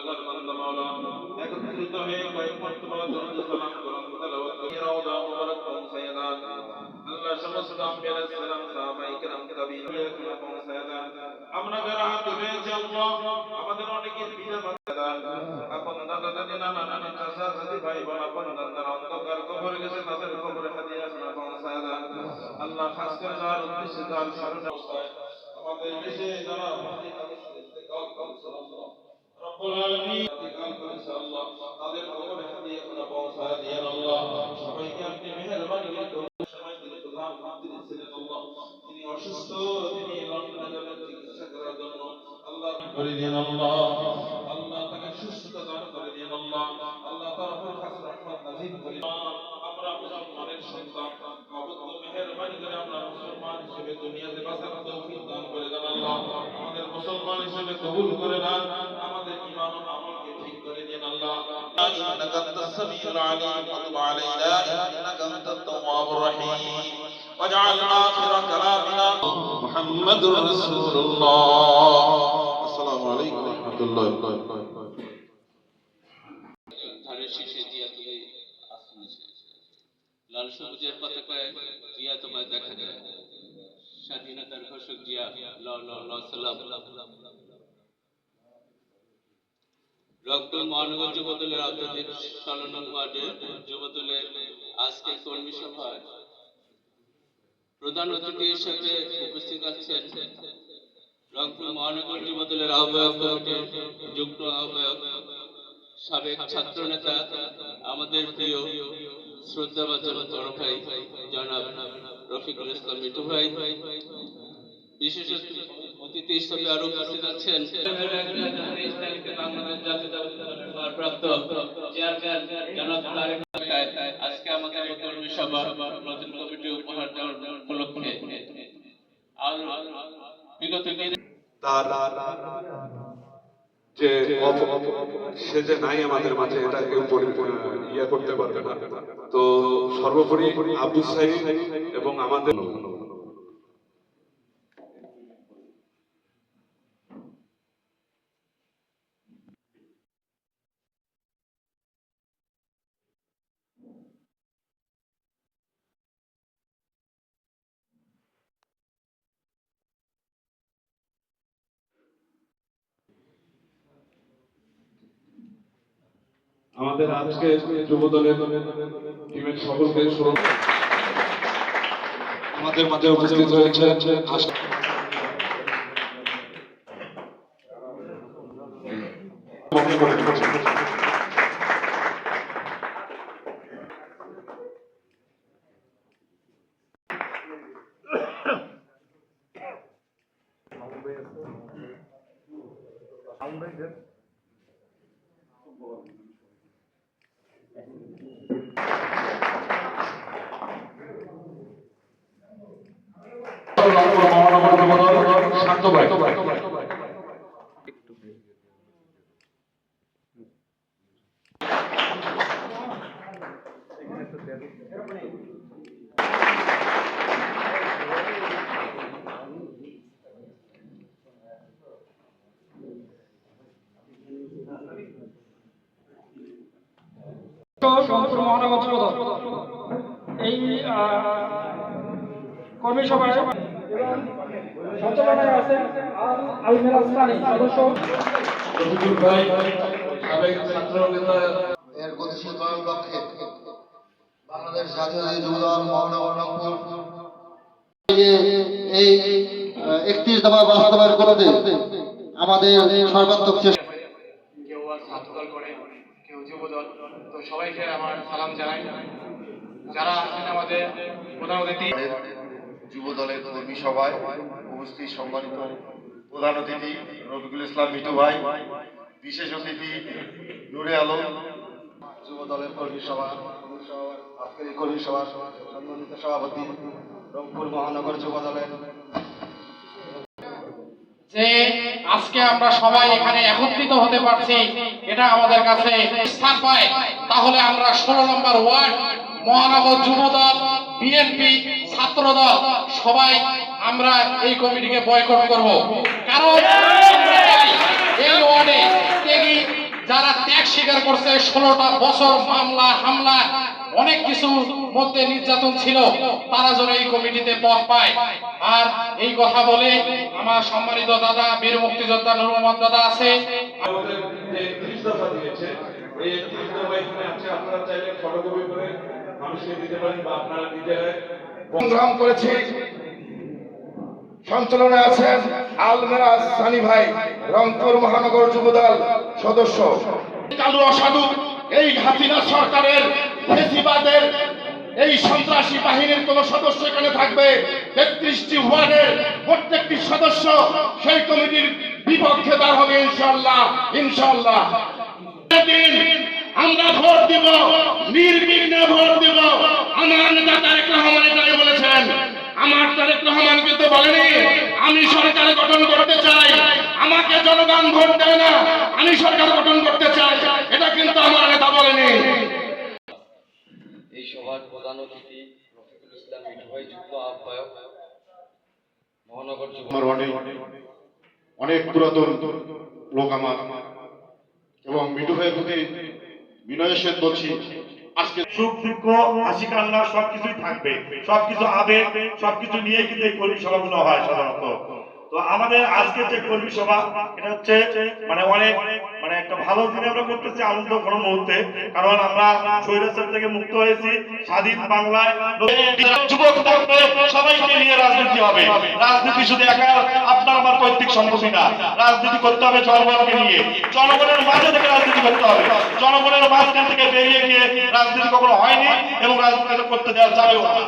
দরজার বান্দা মাওলা একত্রিত হয়ে কয়েক মর্তবা দরুদ সালাম করুন তেলাওয়াত করে রওজা মুবারক পৌঁছায় দেন আল্লাহ সমস্ত আম্বিয়া আলাইহিস সালাম সাহাবায়ে কেরাম তাবিঈন এখানে পৌঁছায় দেন আমরা যারা হাত তুলেছি আল্লাহ আমাদের অনেকের বিনা মাতা দেন আপন দাদা দাদি নানা নানি চাচা চাচি ভাই বোন আপন দাদার অন্ধকার কবর গেছে তাদের কবরে হাদিয়া খানা পৌঁছায় দেন আল্লাহ খাস করে যার উদ্দেশ্যে যার স্মরণে আমাদের দেশে যারা ইন্তেকাল করেছে আল্লাহ রব্বুল আলামিন ইন্তেকাল করেছে আল্লাহ তাদের কবরে হাদিয়া খানা পৌঁছায় দেন আল্লাহ সবাইকে আপনি মেহেরবানি করে সময় দিলে প্রধান মন্ত্রী ছিলেন আল্লাহ তিনি অসুস্থ তিনি লন্ডনে যাবেন চিকিৎসা করার জন্য আল্লাহ করে দেন আল্লাহ আল্লাহ তাকে সুস্থতা দান করে দেন আল্লাহ আল্লাহ তার উপর খাস রহমত নাযিল করে আমরা মুসলমানের সন্তান অবশ্য মেহেরবানি করে আমরা মুসলমান হিসেবে দুনিয়াতে বাঁচার তৌফিক দান করে দেন আল্লাহ আমাদের মুসলমান হিসেবে কবুল করে নেন আমাদের ঈমান ও আমলকে ঠিক করে দেন আল্লাহ ইন্নাকা আনতাস সামিউল আলিম ওয়া তুব আলাইনা ইন্নাকা আনতাত তাওয়াবুর রহিম ওয়াজআল আখির কালামিনা মুহাম্মাদুর রাসূলুল্লাহ আসসালামু আলাইকুম ওয়া রাহমাতুল্লাহি ওয়া বারাকাতুহু ধানের শীষে জিয়া তুলে আসছে লাল সবুজের পতাকায় জিয়া তোমায় দেখা যায় স্বাধীনতার ঘোষক জিয়া সালাম রংপুর মহানগর যুবদলের আওতাধীন 16 নং ওয়ার্ডের যুবদলের আজকের কর্মী সভায় প্রধান অতিথি হিসেবে উপস্থিত আছেন রংপুর মহানগর যুবদলের আহ্বায়ক কমিটির যুগ্ম আহ্বায়ক সাবেক ছাত্র নেতা আমাদের প্রিয় শ্রদ্ধাভাজন বড় ভাই জনাব রফিকুল ইসলাম মিঠু ভাই বিশেষ অতিথি হিসেবে আরো উপস্থিত আছেন বাংলাদেশ জাতীয়তাবাদী ভারপ্রাপ্ত চেয়ারম্যান জনাব তারেক আজকে আমাদের এই কর্মী সভা নতুন কমিটি উপহার দেওয়ার উপলক্ষে আর বিগত দিনে তার যে সে যে নাই আমাদের মাঝে এটা কেউ ইয়ে করতে পারবে না তো সর্বোপরি আবু সাইদ এবং আমাদের আমাদের আজকে যুবদলের টিমের সকলকে আমাদের মাঝে উপস্থিত হয়েছে শান্ত ভাই রংপুর মহানগর যুবদল এই কর্মী সভায় সঞ্চালনায় আছেন আলমের আসমানী সদস্য রফিকুল ভাই সাবেক ছাত্র নেতা এর গতিশীল করার লক্ষ্যে বাংলাদেশ জাতীয়তাবাদী যুবদল মহানগর রংপুর এই 31 দফা বাস্তবায়ন করতে আমাদের সর্বাত্মক চেষ্টা কেউ ছাত্রদল করে কেউ যুবদল তো সবাইকে আমার সালাম জানাই যারা আছেন আমাদের প্রধান অতিথি যুবদলের কর্মী সভায় উপস্থিত সম্মানিত প্রধান অতিথি রফিকুল ইসলাম মিঠু ভাই, বিশেষ অতিথি নূরে আলম, যুবদলের কর্মী সভা আজকের এই কর্মী সভার সম্মানিত সভাপতি রংপুর মহানগর যুবদলের যে আজকে আমরা সবাই এখানে একত্রিত হতে পারছি এটা আমাদের কাছে স্থান পায় তাহলে আমরা 16 নম্বর ওয়ার্ড মহানগর যুবদল বিএনপি ছাত্রদল সবাই আমরা এই কমিটিকে বয়কট করব কারণ এই ওয়ার্ডে ত্যাগী যারা ত্যাগ স্বীকার করছে, 16টা বছর মামলা হামলা অনেক কিছু মধ্যে নির্যাতন ছিল, তারা যেন এই কমিটিতে পদ পায়। আর এই কথা বলে আমার সম্মানিত দাদা বীর মুক্তিযোদ্ধা নূর মোহাম্মদ দাদা আছে, আমাদের যে 30 দফা দিয়েছে, এই 30 দফা এখানে আছে, আপনারা চাইলে ফটোকপি করে মানুষকে দিতে পারেন বা আপনারা নিজেরাই সংগ্রাম করেছি। সঞ্চালনে আছেন আলমেরাজ সানি ভাই, রংপুর মহানগর যুবদল সদস্য। কালু অসাধু এই হাসিনা সরকারের ফেসিবাদের এই সন্ত্রাসী বাহিনীর কোন সদস্য এখানে থাকবে, 33টি ওয়ার্ডের প্রত্যেকটি সদস্য সেই কমিটির বিপক্ষে দাঁড় হবে ইনশাআল্লাহ। ইনশাআল্লাহ আমরা ভোট দিব, নির্বিঘ্নে ভোট দিব। আমার নেতা তারেক রহমান এটাই বলেছেন। আমার তারেক রহমান কিন্তু বলেনি আমি সরকার গঠন করতে চাই, আমাকে জনগণ ভোট দেয় না, আমি সরকার গঠন করতে চাই, এটা কিন্তু আমার নেতা বলেনি। এই সভার প্রধান অতিথি রফিকুল ইসলাম মিঠু ভাই, যুগ্ম আহ্বায়ক মহানগর যুব। আমার অনেক পুরাতন লোক আমার, এবং মিঠু ভাইয়ের প্রতি বিনয়ের সাথে বলছি, আজকে সুখ দুঃখ হাসি কান্না সবকিছুই থাকবে, সবকিছু আবেগ সবকিছু নিয়ে কিন্তু এই কর্মী সভাগুলো হয় সাধারণত। তো আমাদের আজকের যে কর্মী সভা, এটা হচ্ছে অনেক একটা ভালো দিনে আমরা করতেছি, আনন্দ ঘন মুহূর্তে, কারণ আমরা স্বৈরাচার থেকে মুক্ত হয়েছি, স্বাধীন বাংলায় যুবক থাকবে, সবাইকে নিয়ে রাজনীতি হবে। রাজনীতি শুধু একা আপনার আমার পৈতৃক সম্পত্তি না, রাজনীতি করতে হবে জনগণকে নিয়ে, জনগণের মাঝে থেকে রাজনীতি করতে হবে। জনগণের মাঝখান থেকে বেরিয়ে গিয়ে রাজনীতি কখনো হয়নি এবং রাজনীতি করতে দেওয়া যাবেও না।